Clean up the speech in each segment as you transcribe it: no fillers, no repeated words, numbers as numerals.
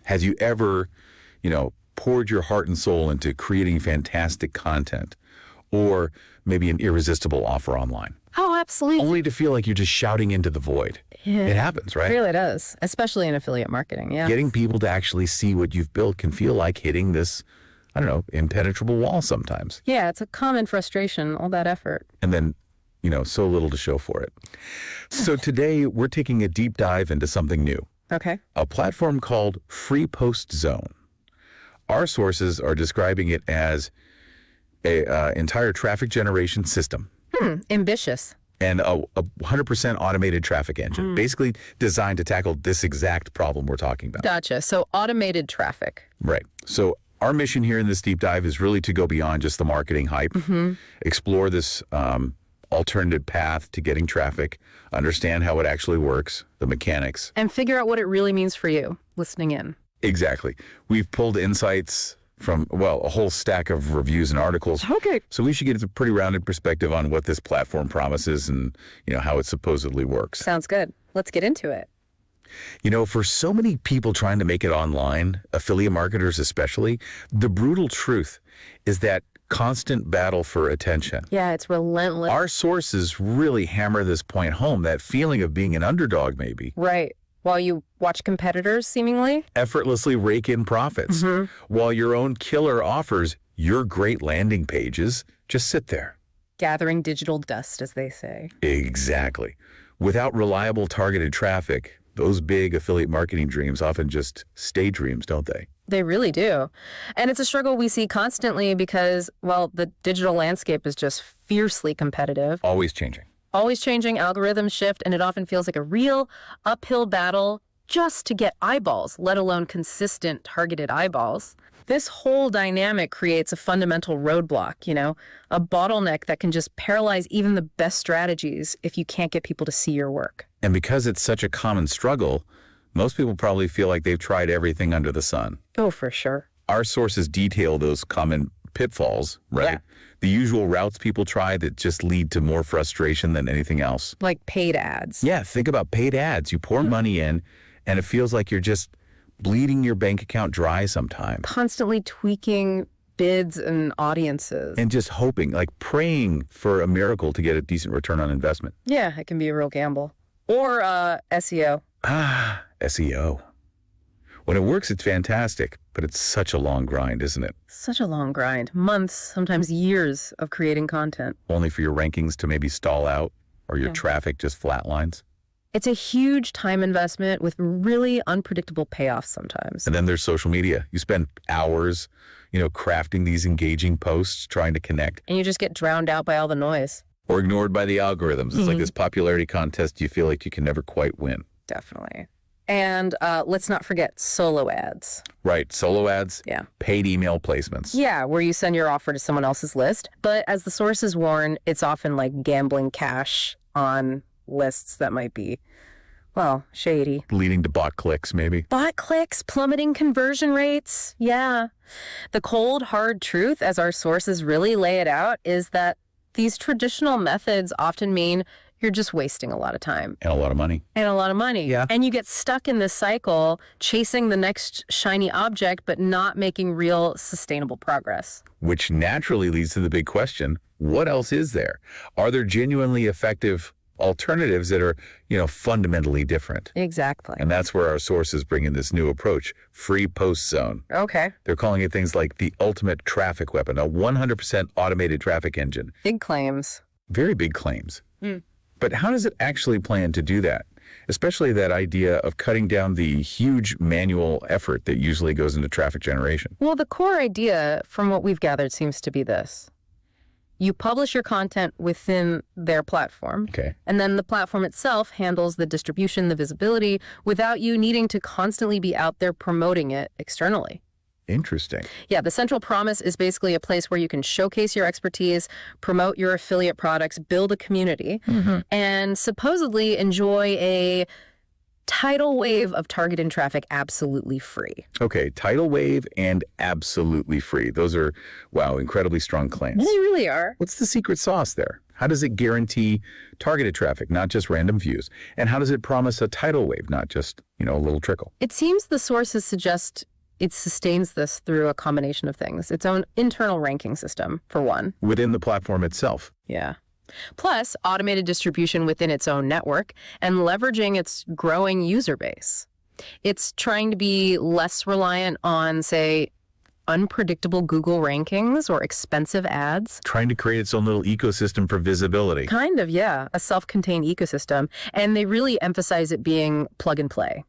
Has you ever, poured your heart and soul into creating fantastic content or maybe an irresistible offer online? Oh, absolutely. Only to feel like you're just shouting into the void. Yeah. It happens, right? It really does, especially in affiliate marketing. Yeah. Getting people to actually see what you've built can feel like hitting this, impenetrable wall sometimes. Yeah, it's a common frustration, all that effort. And then, so little to show for it. So today we're taking a deep dive into something new. Okay. A platform called Free Post Zone. Our sources are describing it as a entire traffic generation system. Ambitious. And a 100% automated traffic engine, basically designed to tackle this exact problem we're talking about. Gotcha. So automated traffic. Right. So our mission here in this deep dive is really to go beyond just the marketing hype, explore this alternative path to getting traffic, understand how it actually works, the mechanics. And figure out what it really means for you listening in. Exactly. We've pulled insights from, a whole stack of reviews and articles. Okay. So we should get a pretty rounded perspective on what this platform promises and, how it supposedly works. Sounds good. Let's get into it. For so many people trying to make it online, affiliate marketers especially, the brutal truth is that constant battle for attention. Yeah, it's relentless. Our sources really hammer this point home, that feeling of being an underdog maybe. Right. While you watch competitors, seemingly. Effortlessly rake in profits. While your own killer offers, your great landing pages just sit there. Gathering digital dust, as they say. Exactly. Without reliable targeted traffic, those big affiliate marketing dreams often just stay dreams, don't they? They really do. And it's a struggle we see constantly because, the digital landscape is just fiercely competitive. Always changing. Always changing, algorithms shift, and it often feels like a real uphill battle just to get eyeballs, let alone consistent targeted eyeballs. This whole dynamic creates a fundamental roadblock, a bottleneck that can just paralyze even the best strategies if you can't get people to see your work. And because it's such a common struggle, most people probably feel like they've tried everything under the sun. Oh, for sure. Our sources detail those common pitfalls, right? Yeah. The usual routes people try that just lead to more frustration than anything else. Like paid ads. Yeah, think about paid ads. You pour money in, and it feels like you're just bleeding your bank account dry sometimes. Constantly tweaking bids and audiences. And just hoping, like praying for a miracle to get a decent return on investment. Yeah, it can be a real gamble. Or SEO. SEO. When it works, it's fantastic, but it's such a long grind, isn't it? Such a long grind. Months, sometimes years of creating content. Only for your rankings to maybe stall out or your traffic just flatlines. It's a huge time investment with really unpredictable payoffs sometimes. And then there's social media. You spend hours, crafting these engaging posts, trying to connect. And you just get drowned out by all the noise. Or ignored by the algorithms. It's like this popularity contest you feel like you can never quite win. Definitely. And let's not forget solo ads. Right. Solo ads. Yeah. Paid email placements. Yeah, where you send your offer to someone else's list. But as the sources warn, it's often like gambling cash on lists that might be, shady. Leading to bot clicks, maybe. Bot clicks, plummeting conversion rates. Yeah. The cold, hard truth, as our sources really lay it out, is that these traditional methods often mean you're just wasting a lot of time. And a lot of money. Yeah. And you get stuck in this cycle, chasing the next shiny object, but not making real sustainable progress. Which naturally leads to the big question, what else is there? Are there genuinely effective alternatives that are, fundamentally different? Exactly. And that's where our sources bring in this new approach, Free Post Zone. Okay. They're calling it things like the ultimate traffic weapon, a 100% automated traffic engine. Big claims. Very big claims. But how does it actually plan to do that? Especially that idea of cutting down the huge manual effort that usually goes into traffic generation. Well, the core idea, from what we've gathered, seems to be this. You publish your content within their platform. Okay. And then the platform itself handles the distribution, the visibility, without you needing to constantly be out there promoting it externally. Interesting. Yeah, the central promise is basically a place where you can showcase your expertise, promote your affiliate products, build a community, and supposedly enjoy a tidal wave of targeted traffic absolutely free. Okay, tidal wave and absolutely free. Those are, wow, incredibly strong claims. They really are. What's the secret sauce there? How does it guarantee targeted traffic, not just random views? And how does it promise a tidal wave, not just, a little trickle? It seems the sources suggest it sustains this through a combination of things. Its own internal ranking system, for one. Within the platform itself. Yeah. Plus, automated distribution within its own network and leveraging its growing user base. It's trying to be less reliant on, say, unpredictable Google rankings or expensive ads. Trying to create its own little ecosystem for visibility. Kind of, yeah. A self-contained ecosystem. And they really emphasize it being plug and play.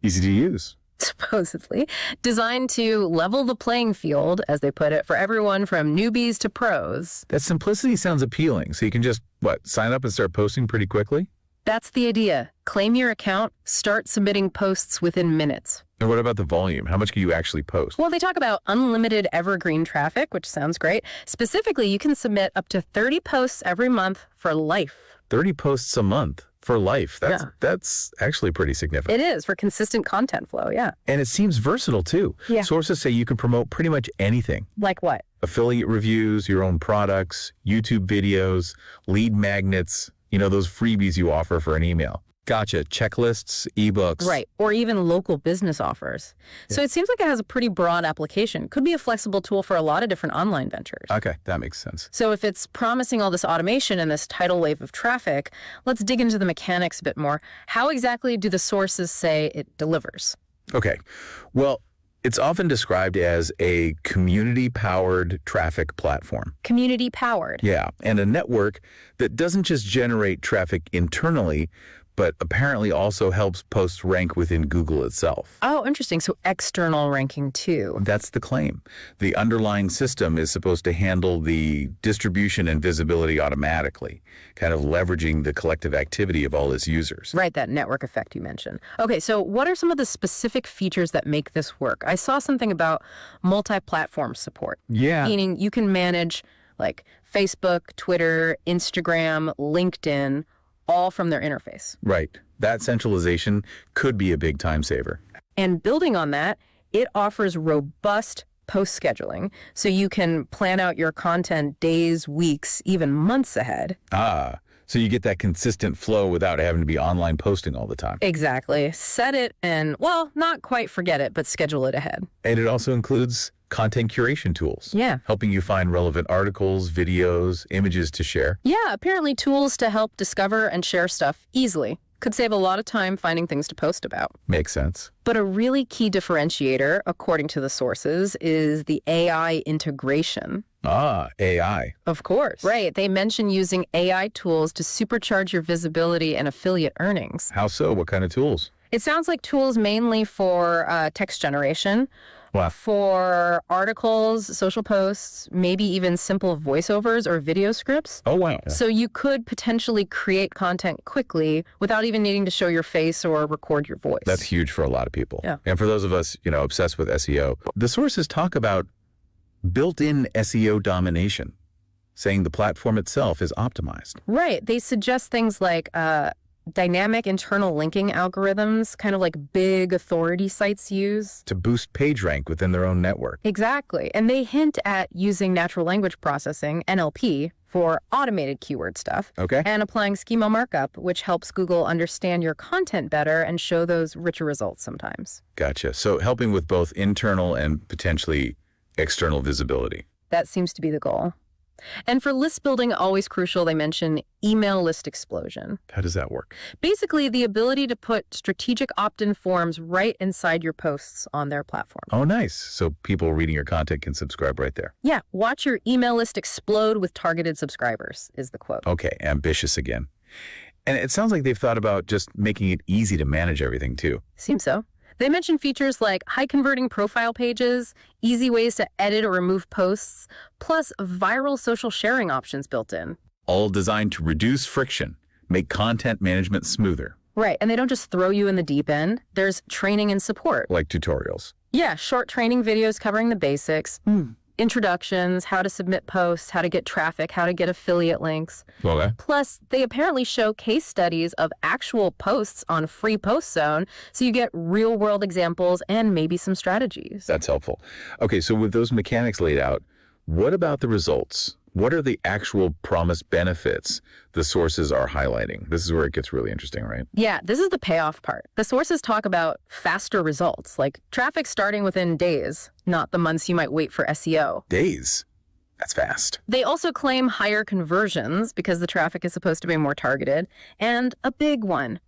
Easy to use. Supposedly, designed to level the playing field, as they put it, for everyone from newbies to pros. That simplicity sounds appealing. So you can just, sign up and start posting pretty quickly? That's the idea. Claim your account, start submitting posts within minutes. And what about the volume? How much can you actually post? Well, they talk about unlimited evergreen traffic, which sounds great. Specifically, you can submit up to 30 posts every month for life. 30 posts a month for life. That's actually pretty significant. It is, for consistent content flow, yeah. And it seems versatile, too. Yeah. Sources say you can promote pretty much anything. Like what? Affiliate reviews, your own products, YouTube videos, lead magnets, those freebies you offer for an email. Gotcha. Checklists, ebooks. Right. Or even local business offers. Yeah. So it seems like it has a pretty broad application. Could be a flexible tool for a lot of different online ventures. Okay, that makes sense. So if it's promising all this automation and this tidal wave of traffic, let's dig into the mechanics a bit more. How exactly do the sources say it delivers? Okay. Well, it's often described as a community-powered traffic platform. Community-powered? Yeah, and a network that doesn't just generate traffic internally, but apparently also helps posts rank within Google itself. Oh, interesting. So external ranking too. That's the claim. The underlying system is supposed to handle the distribution and visibility automatically, kind of leveraging the collective activity of all its users. Right, that network effect you mentioned. Okay, so what are some of the specific features that make this work? I saw something about multi-platform support. Yeah. Meaning you can manage like Facebook, Twitter, Instagram, LinkedIn, all from their interface. Right. That centralization could be a big time saver. And building on that, it offers robust post scheduling, so you can plan out your content days, weeks, even months ahead. Ah, so you get that consistent flow without having to be online posting all the time. Exactly. Set it and, well, not quite forget it, but schedule it ahead. And it also includes content curation tools. Yeah. Helping you find relevant articles, videos, images to share. Yeah, apparently tools to help discover and share stuff easily. Could save a lot of time finding things to post about. Makes sense. But a really key differentiator, according to the sources, is the AI integration. Ah, AI. Of course. Right. They mention using AI tools to supercharge your visibility and affiliate earnings. How so? What kind of tools? It sounds like tools mainly for text generation, Wow. for articles, social posts, maybe even simple voiceovers or video scripts. Oh, wow. So you could potentially create content quickly without even needing to show your face or record your voice. That's huge for a lot of people. Yeah. And for those of us, obsessed with SEO, the sources talk about built-in SEO domination, saying the platform itself is optimized. Right. They suggest things like dynamic internal linking algorithms, kind of like big authority sites use. To boost page rank within their own network. Exactly. And they hint at using natural language processing, NLP, for automated keyword stuff. Okay. And applying schema markup, which helps Google understand your content better and show those richer results sometimes. Gotcha. So helping with both internal and potentially external visibility. That seems to be the goal. And for list building, always crucial, they mention email list explosion. How does that work? Basically, the ability to put strategic opt-in forms right inside your posts on their platform. Oh, nice. So people reading your content can subscribe right there. Yeah, watch your email list explode with targeted subscribers, is the quote. Okay, ambitious again. And it sounds like they've thought about just making it easy to manage everything, too. Seems so. They mention features like high-converting profile pages, easy ways to edit or remove posts, plus viral social sharing options built in. All designed to reduce friction, make content management smoother. Right, and they don't just throw you in the deep end. There's training and support. Like tutorials. Yeah, short training videos covering the basics. introductions, how to submit posts, how to get traffic, how to get affiliate links. Okay. Plus, they apparently show case studies of actual posts on Free Post Zone, so you get real-world examples and maybe some strategies. That's helpful. Okay, so with those mechanics laid out, what about the results? What are the actual promised benefits the sources are highlighting? This is where it gets really interesting, right? Yeah, this is the payoff part. The sources talk about faster results, like traffic starting within days, not the months you might wait for SEO. Days. That's fast. They also claim higher conversions because the traffic is supposed to be more targeted. And a big one,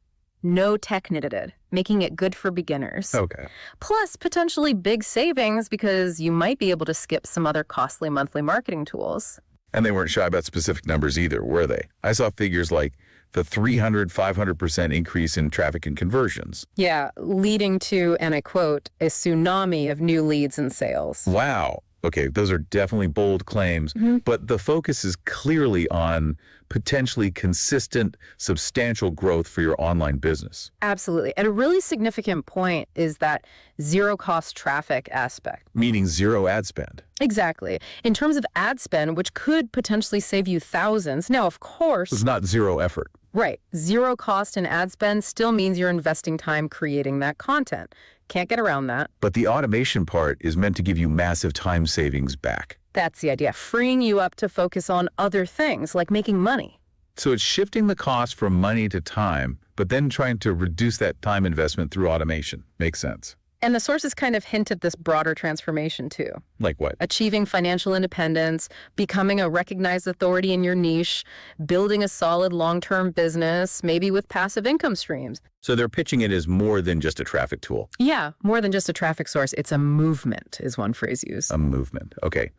no tech needed, making it good for beginners. Okay. Plus, potentially big savings because you might be able to skip some other costly monthly marketing tools. And they weren't shy about specific numbers either, were they? I saw figures like the 300, 500% increase in traffic and conversions. Yeah, leading to, and I quote, a tsunami of new leads and sales. Wow. Okay, those are definitely bold claims, but the focus is clearly on potentially consistent, substantial growth for your online business. Absolutely. And a really significant point is that zero-cost traffic aspect. Meaning zero ad spend. Exactly. In terms of ad spend, which could potentially save you thousands. Now, of course, It's not zero effort. right, zero cost in ad spend still means you're investing time creating that content. Can't get around that. But the automation part is meant to give you massive time savings back. That's the idea, freeing you up to focus on other things like making money. So it's shifting the cost from money to time, but then trying to reduce that time investment through automation. Makes sense. And the sources kind of hint at this broader transformation too. Like what? Achieving financial independence, becoming a recognized authority in your niche, building a solid long-term business, maybe with passive income streams. So they're pitching it as more than just a traffic tool. Yeah, more than just a traffic source. It's a movement, is one phrase used. A movement. Okay.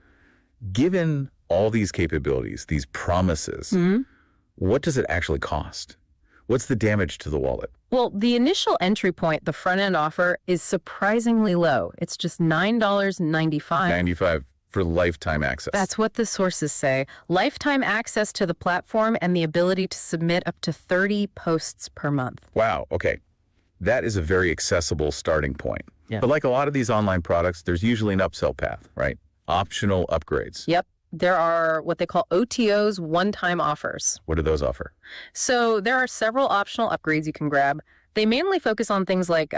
Given all these capabilities, these promises, what does it actually cost? What's the damage to the wallet? Well, the initial entry point, the front-end offer, is surprisingly low. It's just $9.95. 95 for lifetime access. That's what the sources say. Lifetime access to the platform and the ability to submit up to 30 posts per month. Wow. Okay. That is a very accessible starting point. Yeah. But like a lot of these online products, there's usually an upsell path, right? Optional upgrades. Yep. There are what they call OTOs, one-time offers. What do those offer? So there are several optional upgrades you can grab. They mainly focus on things like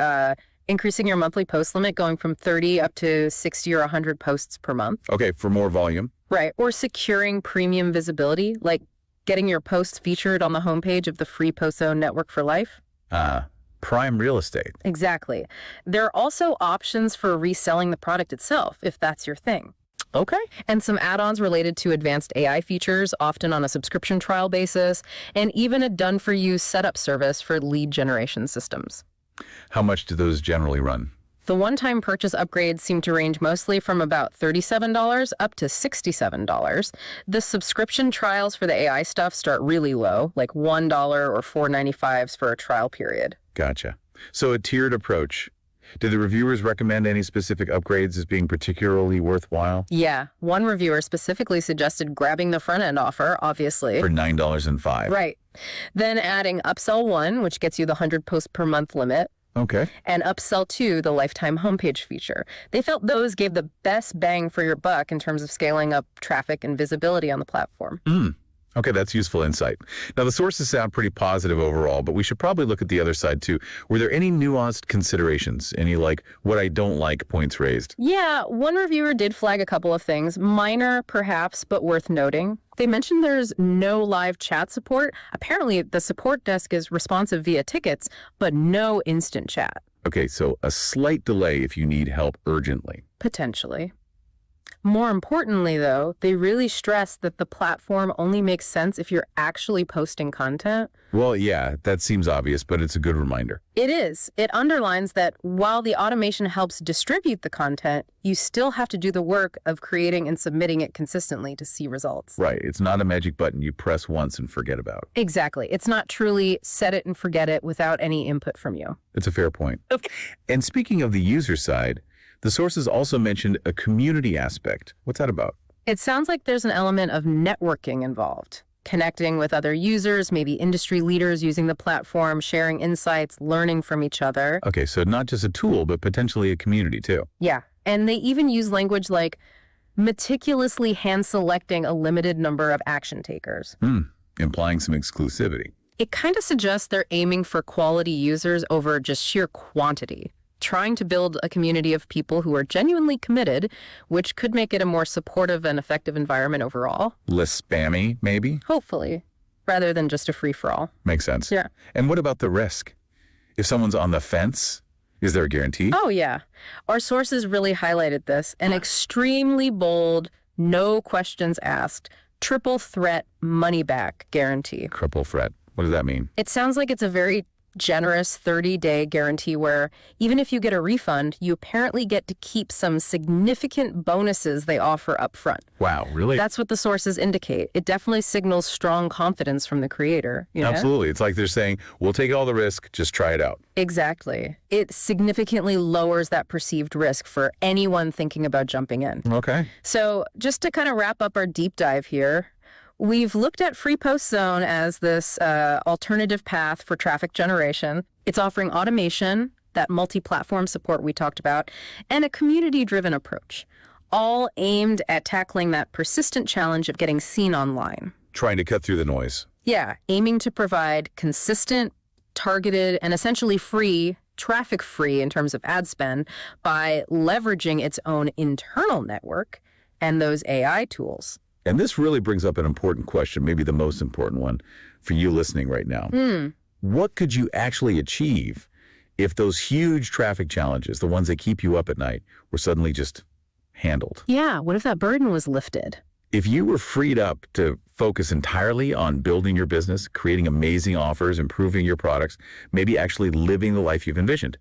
increasing your monthly post limit, going from 30 up to 60 or 100 posts per month. Okay, for more volume. Right. Or securing premium visibility, like getting your posts featured on the homepage of the Free Post Zone Network for life. Prime real estate. Exactly. There are also options for reselling the product itself, if that's your thing. Okay. And some add-ons related to advanced AI features, often on a subscription trial basis, and even a done-for-you setup service for lead generation systems. How much do those generally run? The one-time purchase upgrades seem to range mostly from about $37 up to $67. The subscription trials for the AI stuff start really low, like $1 or $4.95 for a trial period. Gotcha. So a tiered approach. Did the reviewers recommend any specific upgrades as being particularly worthwhile? Yeah, one reviewer specifically suggested grabbing the front-end offer, obviously. For $9.05. Right. Then adding Upsell 1, which gets you the 100 posts per month limit, Okay. and Upsell 2, the lifetime homepage feature. They felt those gave the best bang for your buck in terms of scaling up traffic and visibility on the platform. Okay, that's useful insight. Now, the sources sound pretty positive overall, but we should probably look at the other side too. Were there any nuanced considerations? Any like what I don't like points raised? Yeah, one reviewer did flag a couple of things, minor perhaps, but worth noting. They mentioned there's no live chat support. Apparently, the support desk is responsive via tickets, but no instant chat. Okay, so a slight delay if you need help urgently. Potentially. More importantly, though, they really stress that the platform only makes sense if you're actually posting content. Well, yeah, that seems obvious, but it's a good reminder. It is. It underlines that while the automation helps distribute the content, you still have to do the work of creating and submitting it consistently to see results. Right. It's not a magic button you press once and forget about. Exactly. It's not truly set it and forget it without any input from you. It's a fair point. Okay. And speaking of the user side, the sources also mentioned a community aspect. What's that about? It sounds like there's an element of networking involved. Connecting with other users, maybe industry leaders using the platform, sharing insights, learning from each other. Okay, so not just a tool, but potentially a community too. Yeah. And they even use language like meticulously hand-selecting a limited number of action takers. Implying some exclusivity. It kind of suggests they're aiming for quality users over just sheer quantity, trying to build a community of people who are genuinely committed, which could make it a more supportive and effective environment overall. Less spammy, maybe? Hopefully, rather than just a free-for-all. Makes sense. Yeah. And what about the risk? If someone's on the fence, is there a guarantee? Oh, yeah. Our sources really highlighted this. An extremely bold, no questions asked, triple threat money back guarantee. Triple threat. What does that mean? It sounds like it's a very generous 30-day guarantee where even if you get a refund, you apparently get to keep some significant bonuses they offer up front. Wow, really? That's what the sources indicate. It definitely signals strong confidence from the creator. You know? Absolutely. It's like they're saying, we'll take all the risk, just try it out. Exactly. It significantly lowers that perceived risk for anyone thinking about jumping in. Okay. So just to kind of wrap up our deep dive here, we've looked at Free Post Zone as this alternative path for traffic generation. It's offering automation, that multi-platform support we talked about, and a community-driven approach, all aimed at tackling that persistent challenge of getting seen online. Trying to cut through the noise. Yeah, aiming to provide consistent, targeted, and essentially free, traffic-free in terms of ad spend by leveraging its own internal network and those AI tools. And this really brings up an important question, maybe the most important one for you listening right now. What could you actually achieve if those huge traffic challenges, the ones that keep you up at night, were suddenly just handled? Yeah, what if that burden was lifted? If you were freed up to focus entirely on building your business, creating amazing offers, improving your products, maybe actually living the life you've envisioned,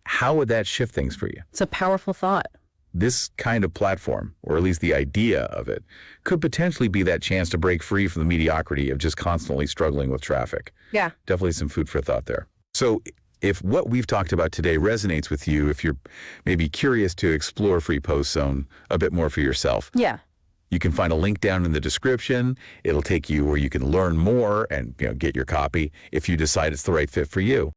how would that shift things for you? It's a powerful thought. This kind of platform, or at least the idea of it, could potentially be that chance to break free from the mediocrity of just constantly struggling with traffic. Yeah. Definitely some food for thought there. So if what we've talked about today resonates with you, if you're maybe curious to explore Free Post Zone a bit more for yourself, Yeah. you can find a link down in the description. It'll take you where you can learn more and get your copy if you decide it's the right fit for you.